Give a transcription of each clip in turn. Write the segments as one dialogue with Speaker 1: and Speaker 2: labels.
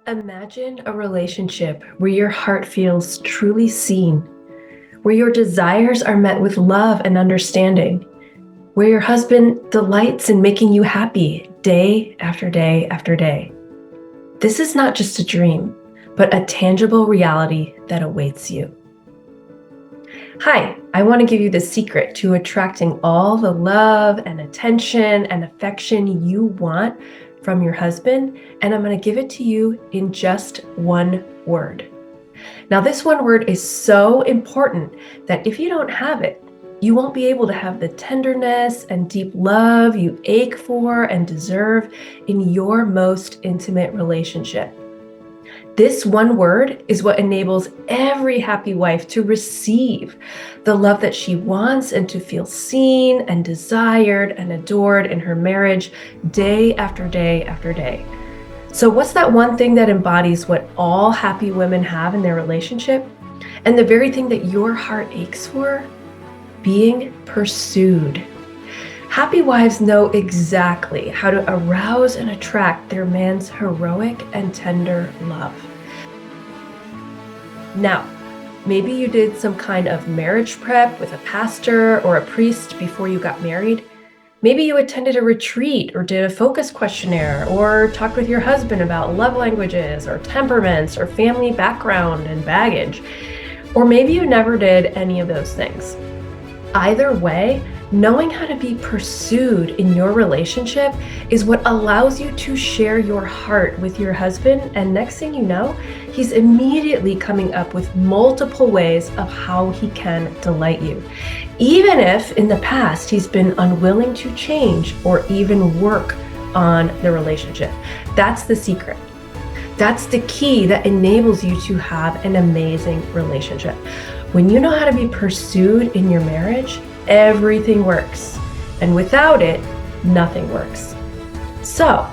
Speaker 1: Imagine a relationship where your heart feels truly seen, where your desires are met with love and understanding, where your husband delights in making you happy day after day after day. This is not just a dream, but a tangible reality that awaits you. Hi, I want to give you the secret to attracting all the love and attention and affection you want from your husband, and I'm going to give it to you in just one word. Now, this one word is so important that if you don't have it, you won't be able to have the tenderness and deep love you ache for and deserve in your most intimate relationship. This one word is what enables every happy wife to receive the love that she wants and to feel seen and desired and adored in her marriage day after day after day. So, what's that one thing that embodies what all happy women have in their relationship? And the very thing that your heart aches for? Being pursued. Happy wives know exactly how to arouse and attract their man's heroic and tender love. Now, maybe you did some kind of marriage prep with a pastor or a priest before you got married. Maybe you attended a retreat or did a focus questionnaire or talked with your husband about love languages or temperaments or family background and baggage. Or maybe you never did any of those things. Either way, knowing how to be pursued in your relationship is what allows you to share your heart with your husband. And next thing you know, he's immediately coming up with multiple ways of how he can delight you, even if in the past he's been unwilling to change or even work on the relationship. That's the secret. That's the key that enables you to have an amazing relationship. When you know how to be pursued in your marriage, everything works. And without it, nothing works. So,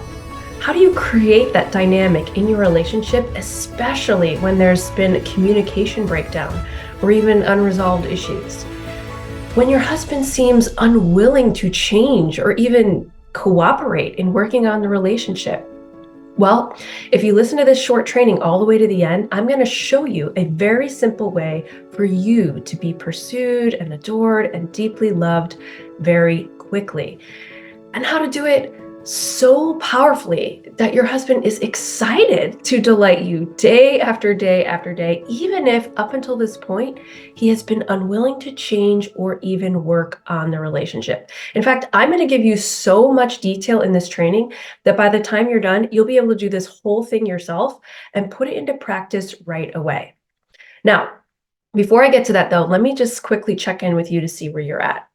Speaker 1: how do you create that dynamic in your relationship, especially when there's been a communication breakdown or even unresolved issues? When your husband seems unwilling to change or even cooperate in working on the relationship? Well, if you listen to this short training all the way to the end, I'm going to show you a very simple way for you to be pursued and adored and deeply loved very quickly, and how to do it so powerfully that your husband is excited to delight you day after day after day, even if up until this point, he has been unwilling to change or even work on the relationship. In fact, I'm going to give you so much detail in this training that by the time you're done, you'll be able to do this whole thing yourself and put it into practice right away. Now, before I get to that though, let me just quickly check in with you to see where you're at.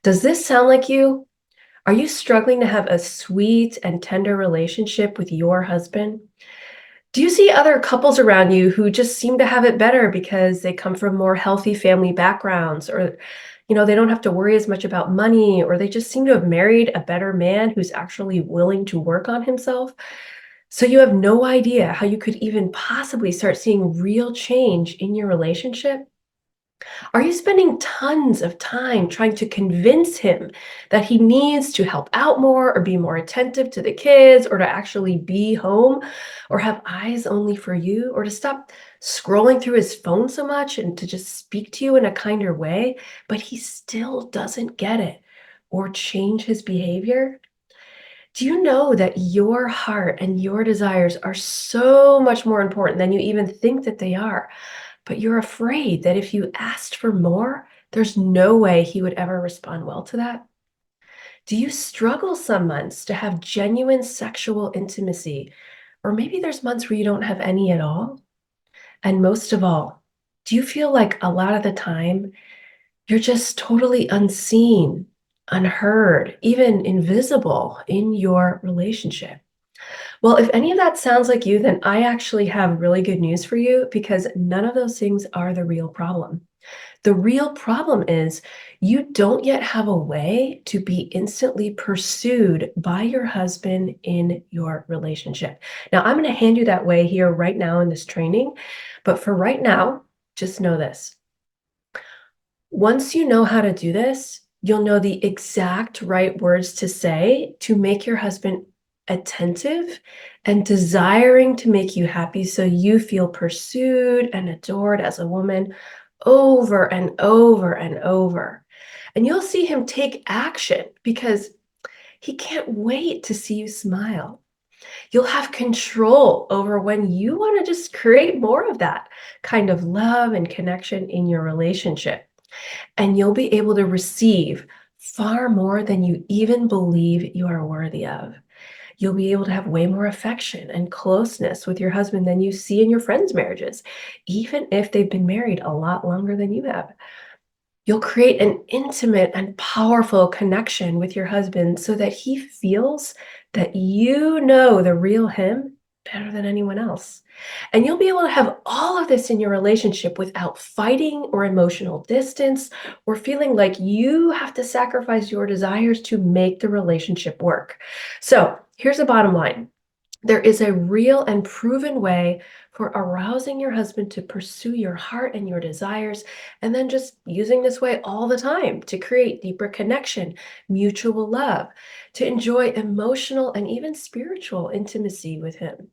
Speaker 1: Does this sound like you? Are you struggling to have a sweet and tender relationship with your husband? Do you see other couples around you who just seem to have it better because they come from more healthy family backgrounds, or they don't have to worry as much about money, or they just seem to have married a better man who's actually willing to work on himself? So you have no idea how you could even possibly start seeing real change in your relationship? Are you spending tons of time trying to convince him that he needs to help out more or be more attentive to the kids or to actually be home or have eyes only for you or to stop scrolling through his phone so much and to just speak to you in a kinder way, but he still doesn't get it or change his behavior? Do you know that your heart and your desires are so much more important than you even think that they are? But you're afraid that if you asked for more, there's no way he would ever respond well to that? Do you struggle some months to have genuine sexual intimacy? Or maybe there's months where you don't have any at all? And most of all, do you feel like a lot of the time you're just totally unseen, unheard, even invisible in your relationship? Well, if any of that sounds like you, then I actually have really good news for you because none of those things are the real problem. The real problem is you don't yet have a way to be instantly pursued by your husband in your relationship. Now, I'm going to hand you that way here right now in this training. But for right now, just know this. Once you know how to do this, you'll know the exact right words to say to make your husband attentive, and desiring to make you happy so you feel pursued and adored as a woman over and over and over. And you'll see him take action because he can't wait to see you smile. You'll have control over when you want to just create more of that kind of love and connection in your relationship. And you'll be able to receive far more than you even believe you are worthy of. You'll be able to have way more affection and closeness with your husband than you see in your friends' marriages, even if they've been married a lot longer than you have. You'll create an intimate and powerful connection with your husband so that he feels that you know the real him better than anyone else. And you'll be able to have all of this in your relationship without fighting or emotional distance or feeling like you have to sacrifice your desires to make the relationship work. So here's the bottom line. There is a real and proven way for arousing your husband to pursue your heart and your desires, and then just using this way all the time to create deeper connection, mutual love, to enjoy emotional and even spiritual intimacy with him.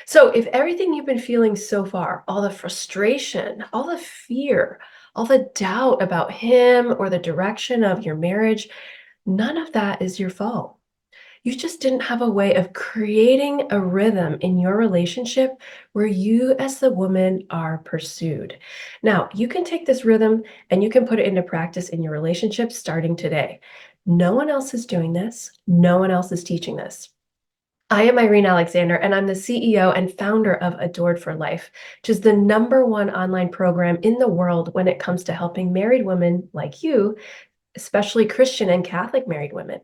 Speaker 1: So, if everything you've been feeling so far, all the frustration, all the fear, all the doubt about him or the direction of your marriage, none of that is your fault. You just didn't have a way of creating a rhythm in your relationship where you, as the woman, are pursued. Now, you can take this rhythm and you can put it into practice in your relationship starting today. No one else is doing this, no one else is teaching this. I am Irene Alexander, and I'm the CEO and founder of Adored for Life, which is the #1 online program in the world when it comes to helping married women like you, especially Christian and Catholic married women,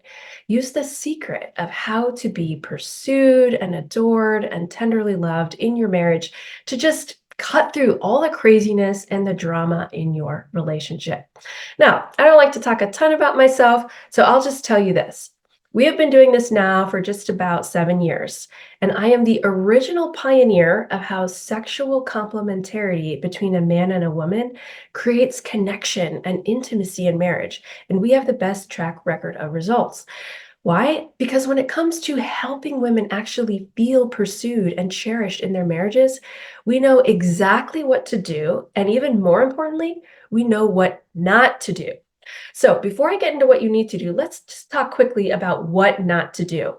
Speaker 1: use the secret of how to be pursued and adored and tenderly loved in your marriage to just cut through all the craziness and the drama in your relationship. Now, I don't like to talk a ton about myself, so I'll just tell you this. We have been doing this now for just about 7 years, and I am the original pioneer of how sexual complementarity between a man and a woman creates connection and intimacy in marriage. And we have the best track record of results. Why? Because when it comes to helping women actually feel pursued and cherished in their marriages, we know exactly what to do. And even more importantly, we know what not to do. So before I get into what you need to do, let's just talk quickly about what not to do.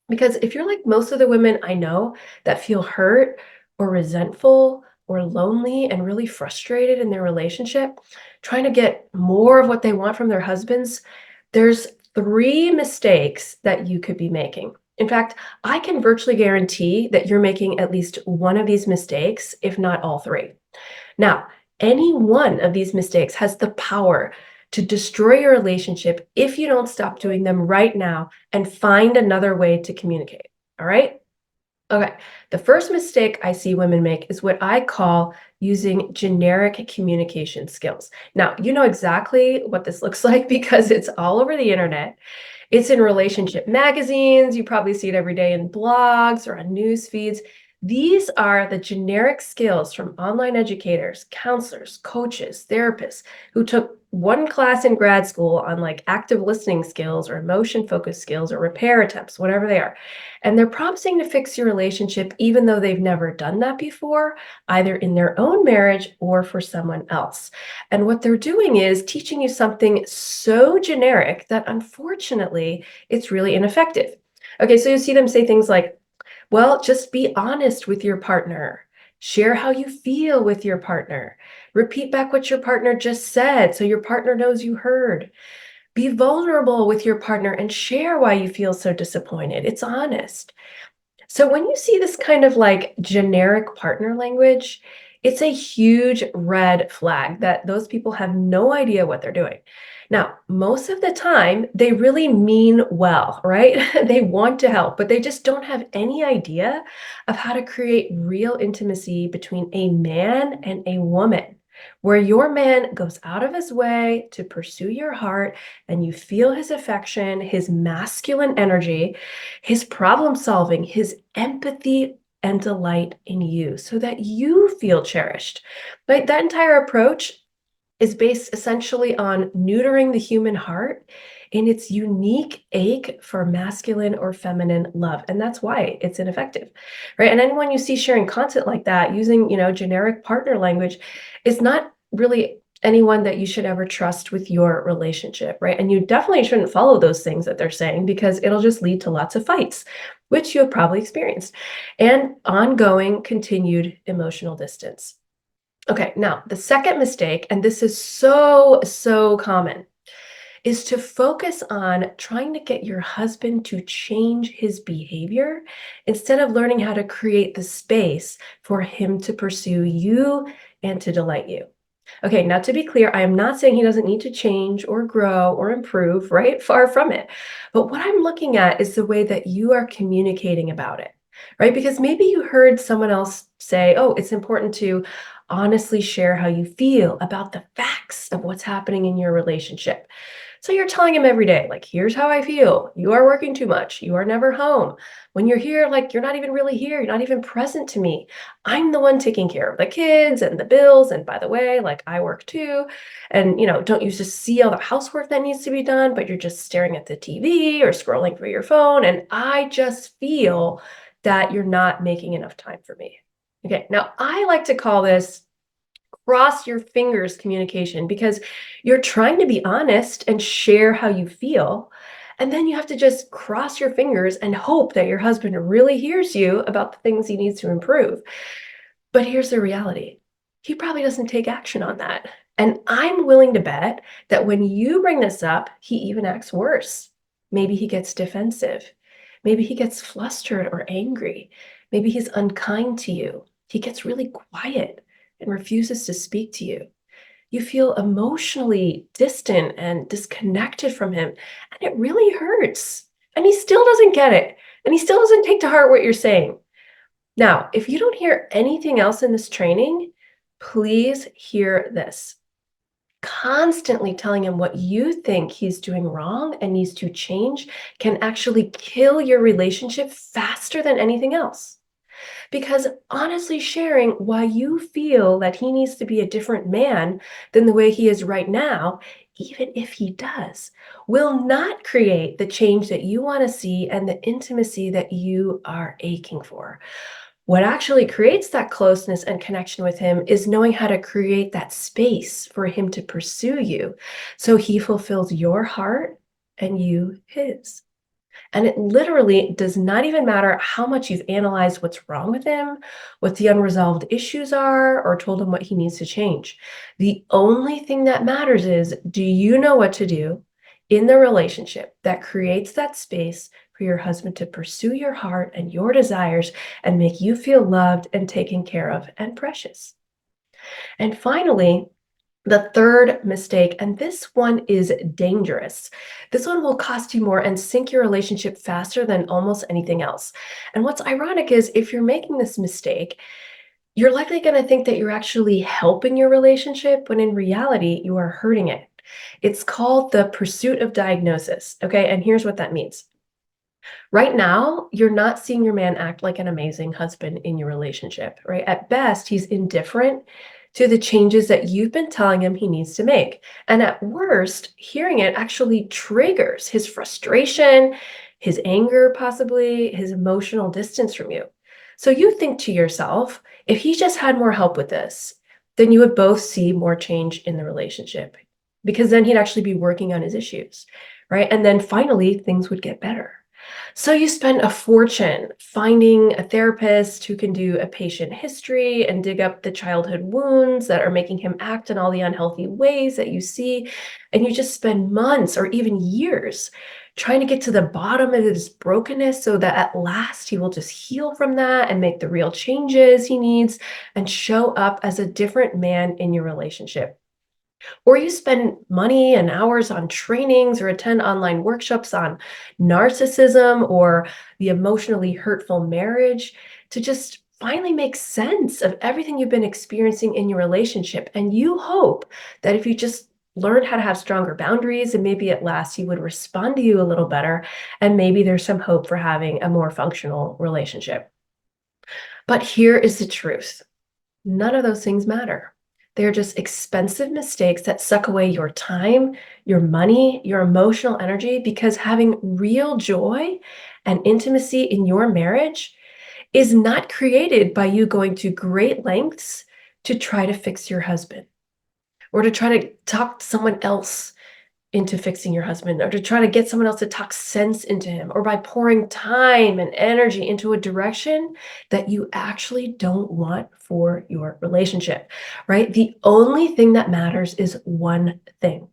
Speaker 1: Because if you're like most of the women I know that feel hurt or resentful or lonely and really frustrated in their relationship, trying to get more of what they want from their husbands, there's 3 mistakes that you could be making. In fact, I can virtually guarantee that you're making at least one of these mistakes, if not all 3. Now, any one of these mistakes has the power to destroy your relationship if you don't stop doing them right now and find another way to communicate. All right? Okay. The first mistake I see women make is what I call using generic communication skills. Now, you know exactly what this looks like because it's all over the internet. It's in relationship magazines. You probably see it every day in blogs or on news feeds. These are the generic skills from online educators, counselors, coaches, therapists who took one class in grad school on like active listening skills or emotion focused skills or repair attempts, whatever they are. And they're promising to fix your relationship even though they've never done that before, either in their own marriage or for someone else. And what they're doing is teaching you something so generic that unfortunately it's really ineffective. Okay, so you see them say things like, well, just be honest with your partner. Share how you feel with your partner. Repeat back what your partner just said so your partner knows you heard. Be vulnerable with your partner and share why you feel so disappointed. It's honest. So when you see this kind of like generic partner language, it's a huge red flag that those people have no idea what they're doing. Now, most of the time, they really mean well, right? They want to help, but they just don't have any idea of how to create real intimacy between a man and a woman, where your man goes out of his way to pursue your heart and you feel his affection, his masculine energy, his problem solving, his empathy and delight in you so that you feel cherished. Right? That entire approach is based essentially on neutering the human heart in its unique ache for masculine or feminine love. And that's why it's ineffective, right? And anyone you see sharing content like that using, generic partner language is not really anyone that you should ever trust with your relationship, right? And you definitely shouldn't follow those things that they're saying because it'll just lead to lots of fights, which you have probably experienced, and ongoing continued emotional distance. Okay, now the second mistake, and this is so, so common, is to focus on trying to get your husband to change his behavior instead of learning how to create the space for him to pursue you and to delight you. Okay, now to be clear, I am not saying he doesn't need to change or grow or improve, right? Far from it. But what I'm looking at is the way that you are communicating about it, right? Because maybe you heard someone else say, oh, it's important to honestly share how you feel about the facts of what's happening in your relationship. So you're telling him every day, like, here's how I feel. You are working too much. You are never home. When you're here, like, you're not even really here. You're not even present to me. I'm the one taking care of the kids and the bills. And by the way, like, I work too. And, don't you just see all the housework that needs to be done, but you're just staring at the TV or scrolling through your phone. And I just feel that you're not making enough time for me. Okay. Now, I like to call this cross your fingers communication because you're trying to be honest and share how you feel. And then you have to just cross your fingers and hope that your husband really hears you about the things he needs to improve. But here's the reality. He probably doesn't take action on that. And I'm willing to bet that when you bring this up, he even acts worse. Maybe he gets defensive. Maybe he gets flustered or angry. Maybe he's unkind to you. He gets really quiet and refuses to speak to you. You feel emotionally distant and disconnected from him, and it really hurts. And he still doesn't get it. And he still doesn't take to heart what you're saying. Now, if you don't hear anything else in this training, please hear this. Constantly telling him what you think he's doing wrong and needs to change can actually kill your relationship faster than anything else. Because honestly sharing why you feel that he needs to be a different man than the way he is right now, even if he does, will not create the change that you want to see and the intimacy that you are aching for. What actually creates that closeness and connection with him is knowing how to create that space for him to pursue you so he fulfills your heart and you his. And it literally does not even matter how much you've analyzed what's wrong with him, what the unresolved issues are, or told him what he needs to change. The only thing that matters is, do you know what to do in the relationship that creates that space for your husband to pursue your heart and your desires and make you feel loved and taken care of and precious? And finally, the third mistake, and this one is dangerous. This one will cost you more and sink your relationship faster than almost anything else. And what's ironic is if you're making this mistake, you're likely going to think that you're actually helping your relationship when in reality, you are hurting it. It's called the pursuit of diagnosis. Okay. And here's what that means. Right now, you're not seeing your man act like an amazing husband in your relationship, right? At best, he's indifferent to the changes that you've been telling him he needs to make. And at worst, hearing it actually triggers his frustration, his anger, possibly his emotional distance from you. So you think to yourself, if he just had more help with this, then you would both see more change in the relationship because then he'd actually be working on his issues, right? And then finally, things would get better. So you spend a fortune finding a therapist who can do a patient history and dig up the childhood wounds that are making him act in all the unhealthy ways that you see. And you just spend months or even years trying to get to the bottom of his brokenness so that at last he will just heal from that and make the real changes he needs and show up as a different man in your relationship. Or you spend money and hours on trainings or attend online workshops on narcissism or the emotionally hurtful marriage to just finally make sense of everything you've been experiencing in your relationship. And you hope that if you just learn how to have stronger boundaries and maybe at last he would respond to you a little better, and maybe there's some hope for having a more functional relationship. But here is the truth. None of those things matter. They're just expensive mistakes that suck away your time, your money, your emotional energy, because having real joy and intimacy in your marriage is not created by you going to great lengths to try to fix your husband or to try to talk someone else into fixing your husband or to try to get someone else to talk sense into him or by pouring time and energy into a direction that you actually don't want for your relationship, right? The only thing that matters is one thing.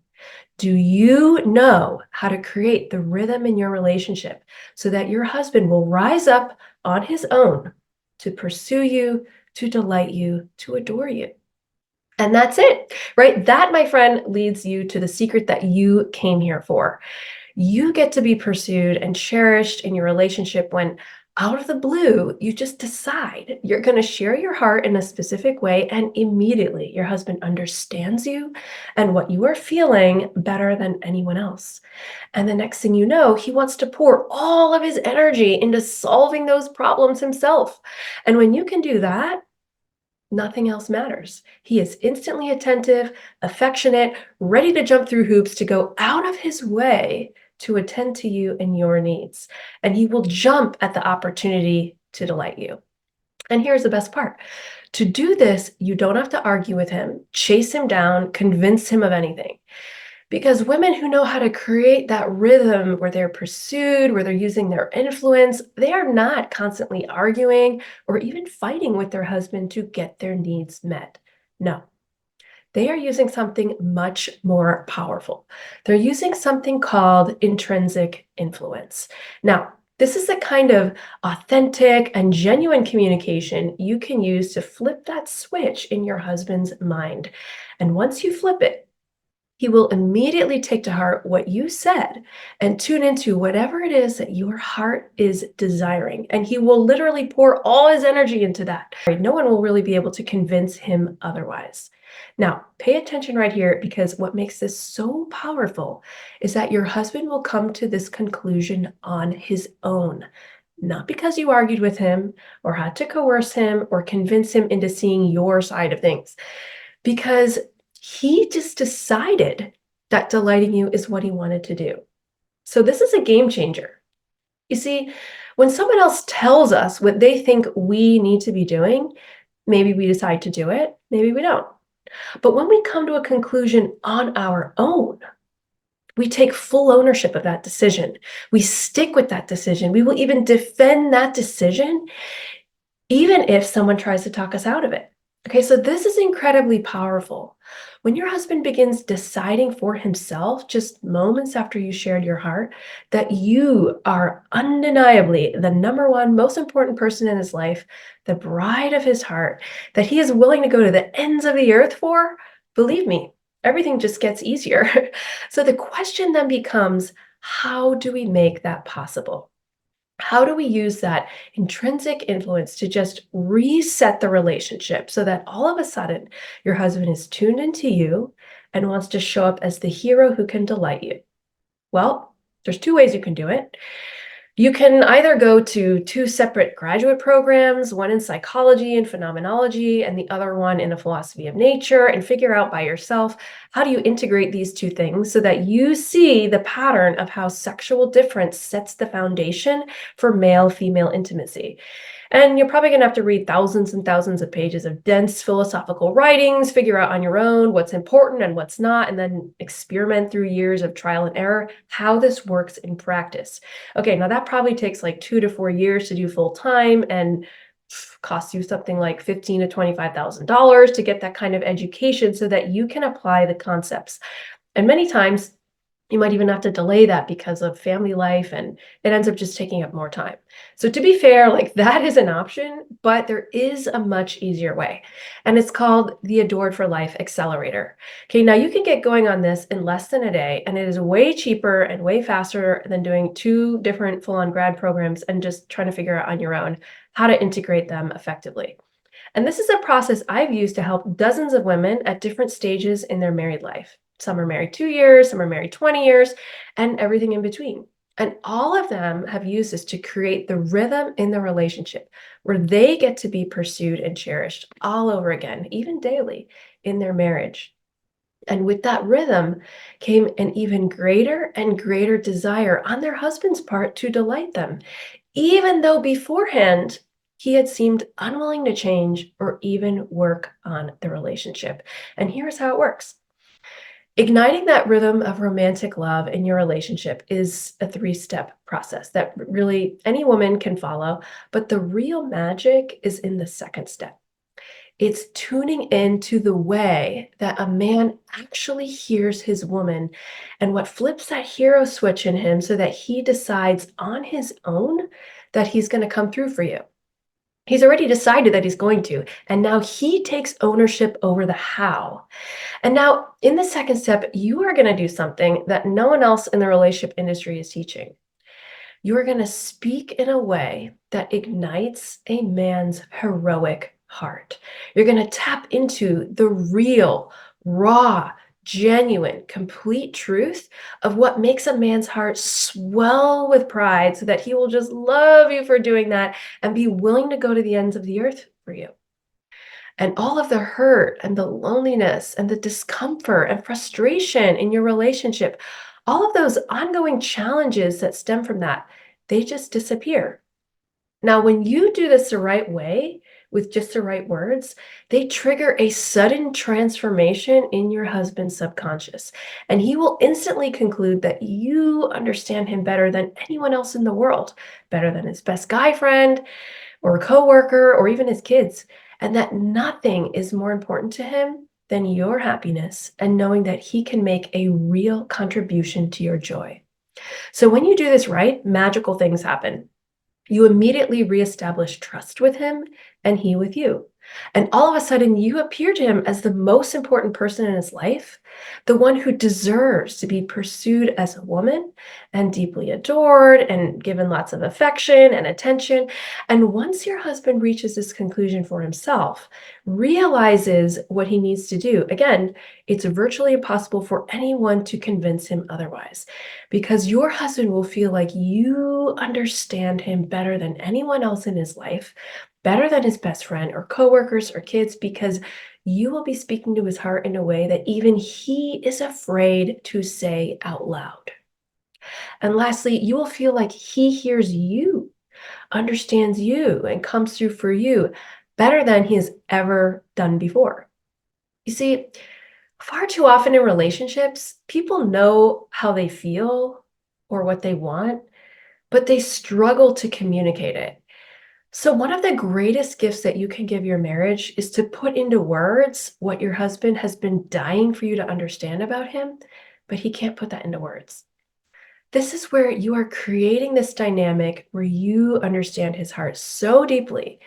Speaker 1: Do you know how to create the rhythm in your relationship so that your husband will rise up on his own to pursue you, to delight you, to adore you? And that's it, right? That, my friend, leads you to the secret that you came here for. You get to be pursued and cherished in your relationship when, out of the blue, you just decide you're going to share your heart in a specific way, and immediately your husband understands you and what you are feeling better than anyone else. And the next thing you know, he wants to pour all of his energy into solving those problems himself. And when you can do that, nothing else matters. He is instantly attentive, affectionate, ready to jump through hoops to go out of his way to attend to you and your needs. And he will jump at the opportunity to delight you. And here's the best part. To do this, you don't have to argue with him, chase him down, convince him of anything. Because women who know how to create that rhythm where they're pursued, where they're using their influence, they are not constantly arguing or even fighting with their husband to get their needs met. No, they are using something much more powerful. They're using something called intrinsic influence. Now, this is the kind of authentic and genuine communication you can use to flip that switch in your husband's mind. And once you flip it, he will immediately take to heart what you said and tune into whatever it is that your heart is desiring. And he will literally pour all his energy into that. No one will really be able to convince him otherwise. Now, pay attention right here, because what makes this so powerful is that your husband will come to this conclusion on his own. Not because you argued with him or had to coerce him or convince him into seeing your side of things, because he just decided that delighting you is what he wanted to do. So this is a game changer. You see, when someone else tells us what they think we need to be doing, maybe we decide to do it, maybe we don't. But when we come to a conclusion on our own, we take full ownership of that decision. We stick with that decision. We will even defend that decision even if someone tries to talk us out of it. Okay, so this is incredibly powerful. When your husband begins deciding for himself, just moments after you shared your heart, that you are undeniably the number one most important person in his life, the bride of his heart, that he is willing to go to the ends of the earth for, believe me, everything just gets easier. So the question then becomes, how do we make that possible? How do we use that intrinsic influence to just reset the relationship so that all of a sudden your husband is tuned into you and wants to show up as the hero who can delight you? Well, there's two ways you can do it. You can either go to two separate graduate programs, one in psychology and phenomenology, and the other one in the philosophy of nature, and figure out by yourself, how do you integrate these two things so that you see the pattern of how sexual difference sets the foundation for male-female intimacy. And you're probably going to have to read thousands and thousands of pages of dense philosophical writings, figure out on your own what's important and what's not, and then experiment through years of trial and error how this works in practice. Okay, now that probably takes like 2 to 4 years to do full time and costs you something like $15,000 to $25,000 to get that kind of education so that you can apply the concepts. And many times you might even have to delay that because of family life, and it ends up just taking up more time. So to be fair, like, that is an option, but there is a much easier way, and it's called the Adored for Life Accelerator. Okay, now you can get going on this in less than a day, and it is way cheaper and way faster than doing two different full-on grad programs and just trying to figure out on your own how to integrate them effectively. And this is a process I've used to help dozens of women at different stages in their married life. Some are married 2 years, some are married 20 years, and everything in between. And all of them have used this to create the rhythm in the relationship where they get to be pursued and cherished all over again, even daily in their marriage. And with that rhythm came an even greater and greater desire on their husband's part to delight them, even though beforehand he had seemed unwilling to change or even work on the relationship. And here's how it works. Igniting that rhythm of romantic love in your relationship is a three-step process that really any woman can follow, but the real magic is in the second step. It's tuning into the way that a man actually hears his woman and what flips that hero switch in him so that he decides on his own that he's going to come through for you. He's already decided that he's going to, and now he takes ownership over the how. And now, in the second step, you are going to do something that no one else in the relationship industry is teaching. You are going to speak in a way that ignites a man's heroic heart. You're going to tap into the real, raw, genuine, complete truth of what makes a man's heart swell with pride so that he will just love you for doing that and be willing to go to the ends of the earth for you. And all of the hurt and the loneliness and the discomfort and frustration in your relationship, all of those ongoing challenges that stem from that, they just disappear. Now, when you do this the right way, with just the right words, they trigger a sudden transformation in your husband's subconscious. And he will instantly conclude that you understand him better than anyone else in the world, better than his best guy friend, or a coworker, or even his kids, and that nothing is more important to him than your happiness and knowing that he can make a real contribution to your joy. So when you do this right, magical things happen. You immediately reestablish trust with him and he with you. And all of a sudden, you appear to him as the most important person in his life, the one who deserves to be pursued as a woman and deeply adored and given lots of affection and attention. And once your husband reaches this conclusion for himself, realizes what he needs to do, again, it's virtually impossible for anyone to convince him otherwise because your husband will feel like you understand him better than anyone else in his life, better than his best friend or coworkers or kids, because you will be speaking to his heart in a way that even he is afraid to say out loud. And lastly, you will feel like he hears you, understands you, and comes through for you better than he has ever done before. You see, far too often in relationships, people know how they feel or what they want, but they struggle to communicate it. So, one of the greatest gifts that you can give your marriage is to put into words what your husband has been dying for you to understand about him, but he can't put that into words. This is where you are creating this dynamic where you understand his heart so deeply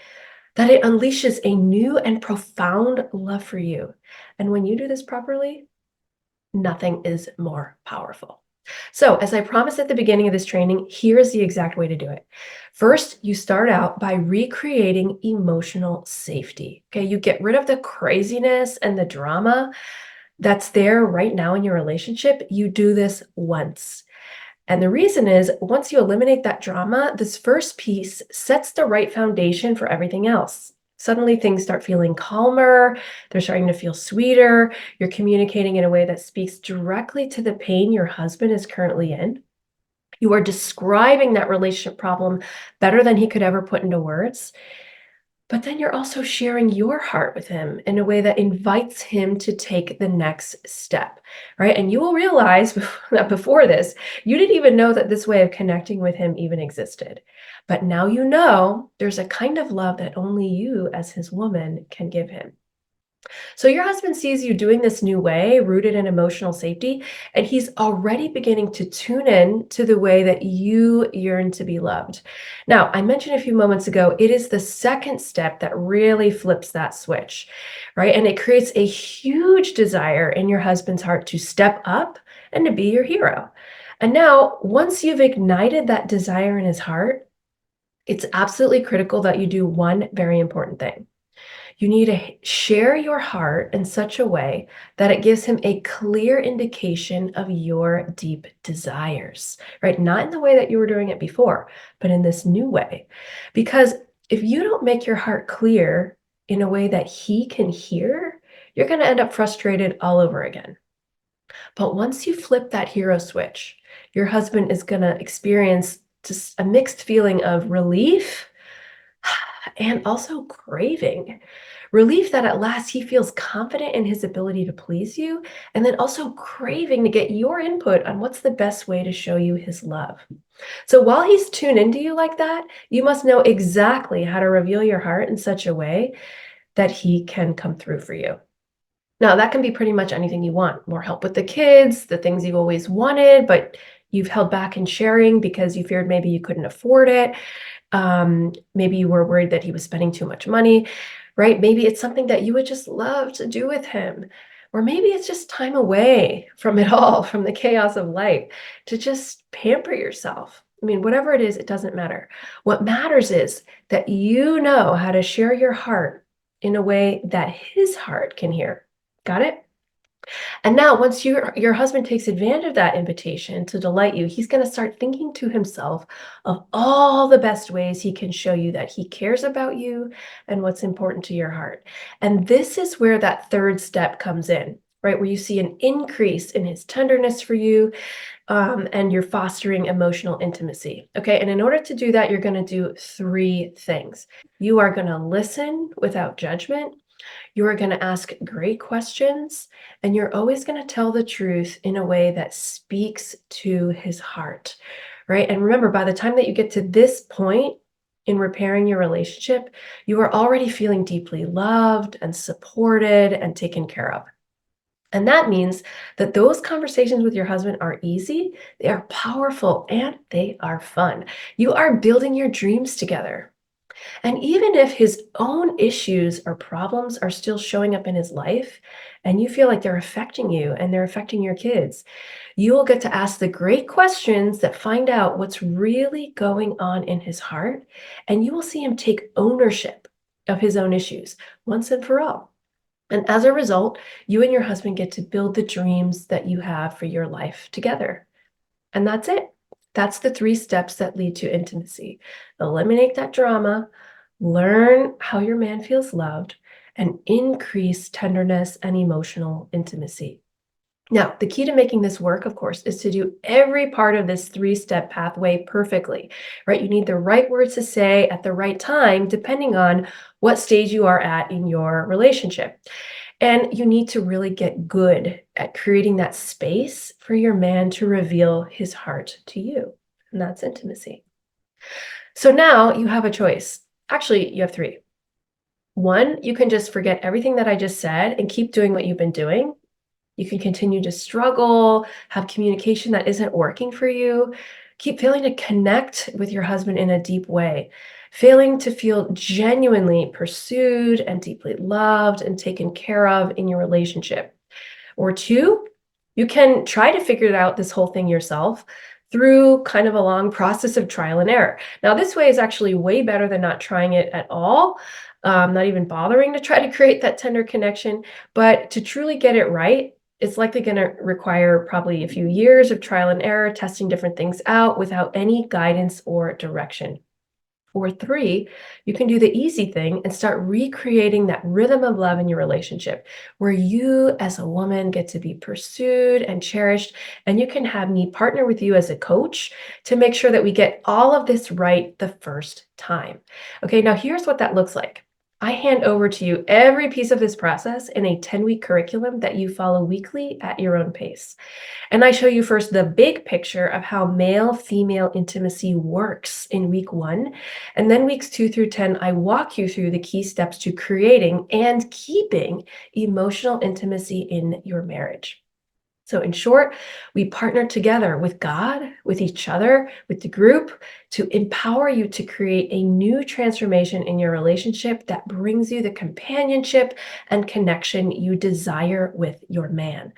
Speaker 1: that it unleashes a new and profound love for you. And when you do this properly, nothing is more powerful. So, as I promised at the beginning of this training, here is the exact way to do it. First, you start out by recreating emotional safety. Okay, you get rid of the craziness and the drama that's there right now in your relationship. You do this once. And the reason is once you eliminate that drama, this first piece sets the right foundation for everything else. Suddenly things start feeling calmer, they're starting to feel sweeter, you're communicating in a way that speaks directly to the pain your husband is currently in. You are describing that relationship problem better than he could ever put into words. But then you're also sharing your heart with him in a way that invites him to take the next step, right? And you will realize that before this, you didn't even know that this way of connecting with him even existed. But now you know there's a kind of love that only you, as his woman, can give him. So your husband sees you doing this new way, rooted in emotional safety, and he's already beginning to tune in to the way that you yearn to be loved. Now, I mentioned a few moments ago, it is the second step that really flips that switch, right? And it creates a huge desire in your husband's heart to step up and to be your hero. And now, once you've ignited that desire in his heart, it's absolutely critical that you do one very important thing. You need to share your heart in such a way that it gives him a clear indication of your deep desires, right? Not in the way that you were doing it before, but in this new way. Because if you don't make your heart clear in a way that he can hear, you're going to end up frustrated all over again. But once you flip that hero switch, your husband is going to experience just a mixed feeling of relief and also craving. Relief that at last he feels confident in his ability to please you, and then also craving to get your input on what's the best way to show you his love. So while he's tuned into you like that, you must know exactly how to reveal your heart in such a way that he can come through for you. Now, that can be pretty much anything you want. More help with the kids, the things you've always wanted, but you've held back in sharing because you feared maybe you couldn't afford it. Maybe you were worried that he was spending too much money, right? Maybe it's something that you would just love to do with him. Or maybe it's just time away from it all, from the chaos of life, to just pamper yourself. I mean, whatever it is, it doesn't matter. What matters is that you know how to share your heart in a way that his heart can hear. Got it? And now once your husband takes advantage of that invitation to delight you, he's going to start thinking to himself of all the best ways he can show you that he cares about you and what's important to your heart. And this is where that third step comes in, right? Where you see an increase in his tenderness for you, and you're fostering emotional intimacy. Okay. And in order to do that, you're going to do three things. You are going to listen without judgment. You are going to ask great questions, and you're always going to tell the truth in a way that speaks to his heart, right? And remember, by the time that you get to this point in repairing your relationship, you are already feeling deeply loved and supported and taken care of. And that means that those conversations with your husband are easy, they are powerful, and they are fun. You are building your dreams together. And even if his own issues or problems are still showing up in his life, and you feel like they're affecting you and they're affecting your kids, you will get to ask the great questions that find out what's really going on in his heart. And you will see him take ownership of his own issues once and for all. And as a result, you and your husband get to build the dreams that you have for your life together. And that's it. That's the three steps that lead to intimacy. Eliminate that drama, learn how your man feels loved, and increase tenderness and emotional intimacy. Now, the key to making this work, of course, is to do every part of this three-step pathway perfectly, right? You need the right words to say at the right time, depending on what stage you are at in your relationship. And you need to really get good at creating that space for your man to reveal his heart to you. And that's intimacy. So now you have a choice. Actually, you have three. One, you can just forget everything that I just said and keep doing what you've been doing. You can continue to struggle, have communication that isn't working for you, keep failing to connect with your husband in a deep way, failing to feel genuinely pursued and deeply loved and taken care of in your relationship. Or two, you can try to figure out this whole thing yourself through kind of a long process of trial and error. Now, this way is actually way better than not trying it at all, not even bothering to try to create that tender connection. But to truly get it right, it's likely going to require probably a few years of trial and error, testing different things out without any guidance or direction. Or three, you can do the easy thing and start recreating that rhythm of love in your relationship where you as a woman get to be pursued and cherished. And you can have me partner with you as a coach to make sure that we get all of this right the first time. Okay, now here's what that looks like. I hand over to you every piece of this process in a 10-week curriculum that you follow weekly at your own pace. And I show you first the big picture of how male-female intimacy works in week 1. And then weeks 2 through 10, I walk you through the key steps to creating and keeping emotional intimacy in your marriage. So in short, we partner together with God, with each other, with the group to empower you to create a new transformation in your relationship that brings you the companionship and connection you desire with your man.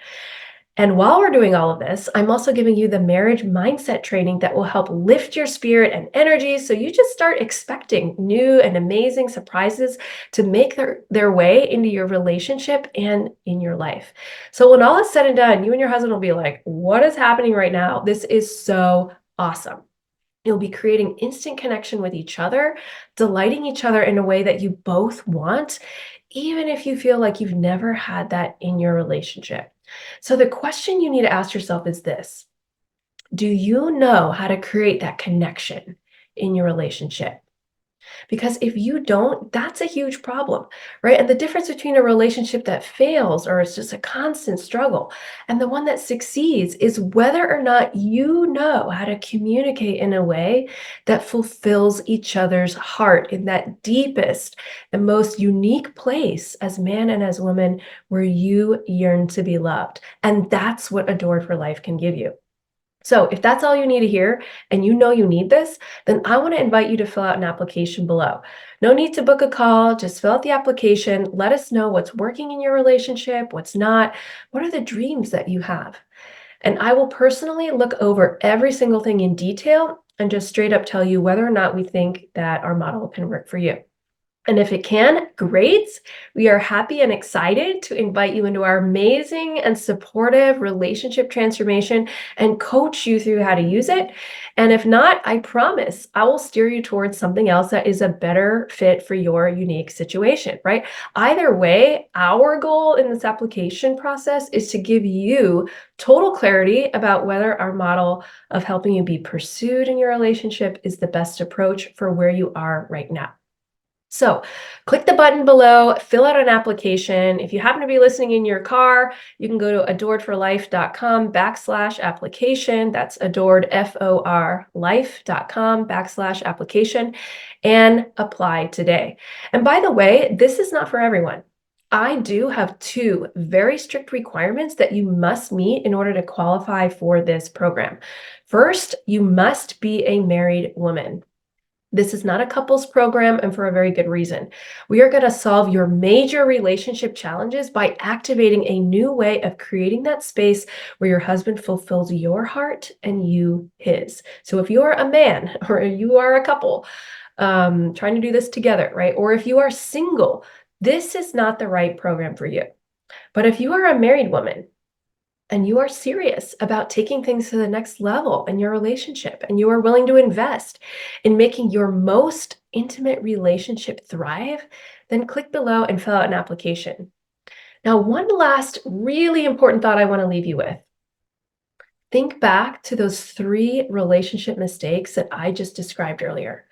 Speaker 1: And while we're doing all of this, I'm also giving you the marriage mindset training that will help lift your spirit and energy so you just start expecting new and amazing surprises to make their way into your relationship and in your life. So when all is said and done, you and your husband will be like, what is happening right now? This is so awesome. You'll be creating instant connection with each other, delighting each other in a way that you both want, even if you feel like you've never had that in your relationship. So, the question you need to ask yourself is this: do you know how to create that connection in your relationship? Because if you don't, that's a huge problem, right? And the difference between a relationship that fails or is just a constant struggle and the one that succeeds is whether or not you know how to communicate in a way that fulfills each other's heart in that deepest and most unique place as man and as woman where you yearn to be loved. And that's what Adored for Life can give you. So if that's all you need to hear and you know you need this, then I want to invite you to fill out an application below. No need to book a call, just fill out the application. Let us know what's working in your relationship, what's not, what are the dreams that you have. And I will personally look over every single thing in detail and just straight up tell you whether or not we think that our model can work for you. And if it can, great. We are happy and excited to invite you into our amazing and supportive relationship transformation and coach you through how to use it. And if not, I promise I will steer you towards something else that is a better fit for your unique situation, right? Either way, our goal in this application process is to give you total clarity about whether our model of helping you be pursued in your relationship is the best approach for where you are right now. So click the button below, fill out an application. If you happen to be listening in your car, you can go to adoredforlife.com/application. That's adored, F-O-R, life.com/application and apply today. And by the way, this is not for everyone. I do have two very strict requirements that you must meet in order to qualify for this program. First, you must be a married woman. This is not a couples program, and for a very good reason. We are going to solve your major relationship challenges by activating a new way of creating that space where your husband fulfills your heart and you his. So if you're a man or you are a couple trying to do this together, right? Or if you are single, this is not the right program for you. But if you are a married woman, and you are serious about taking things to the next level in your relationship, and you are willing to invest in making your most intimate relationship thrive, then click below and fill out an application. Now, one last really important thought I want to leave you with. Think back to those 3 relationship mistakes that I just described earlier.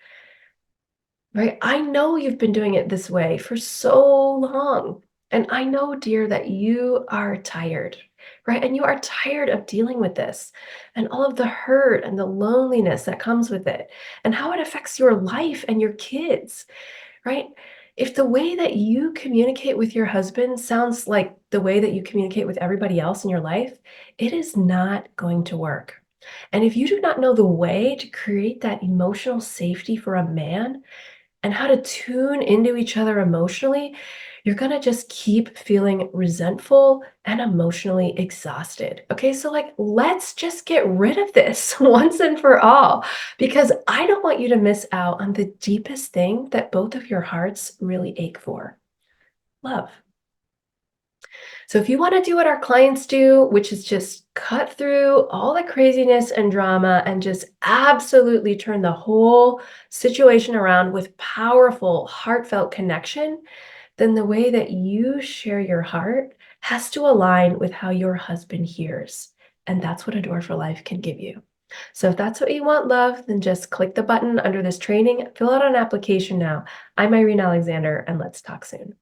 Speaker 1: Right? I know you've been doing it this way for so long. And I know, dear, that you are tired, right? And you are tired of dealing with this and all of the hurt and the loneliness that comes with it and how it affects your life and your kids, right? If the way that you communicate with your husband sounds like the way that you communicate with everybody else in your life, it is not going to work. And if you do not know the way to create that emotional safety for a man, and how to tune into each other emotionally, you're going to just keep feeling resentful and emotionally exhausted. Okay, so like, let's just get rid of this once and for all, because I don't want you to miss out on the deepest thing that both of your hearts really ache for: love. So if you want to do what our clients do, which is just cut through all the craziness and drama and just absolutely turn the whole situation around with powerful, heartfelt connection, then the way that you share your heart has to align with how your husband hears. And that's what Adore for Life can give you. So if that's what you want, love, then just click the button under this training, fill out an application now. I'm Irene Alexander, and let's talk soon.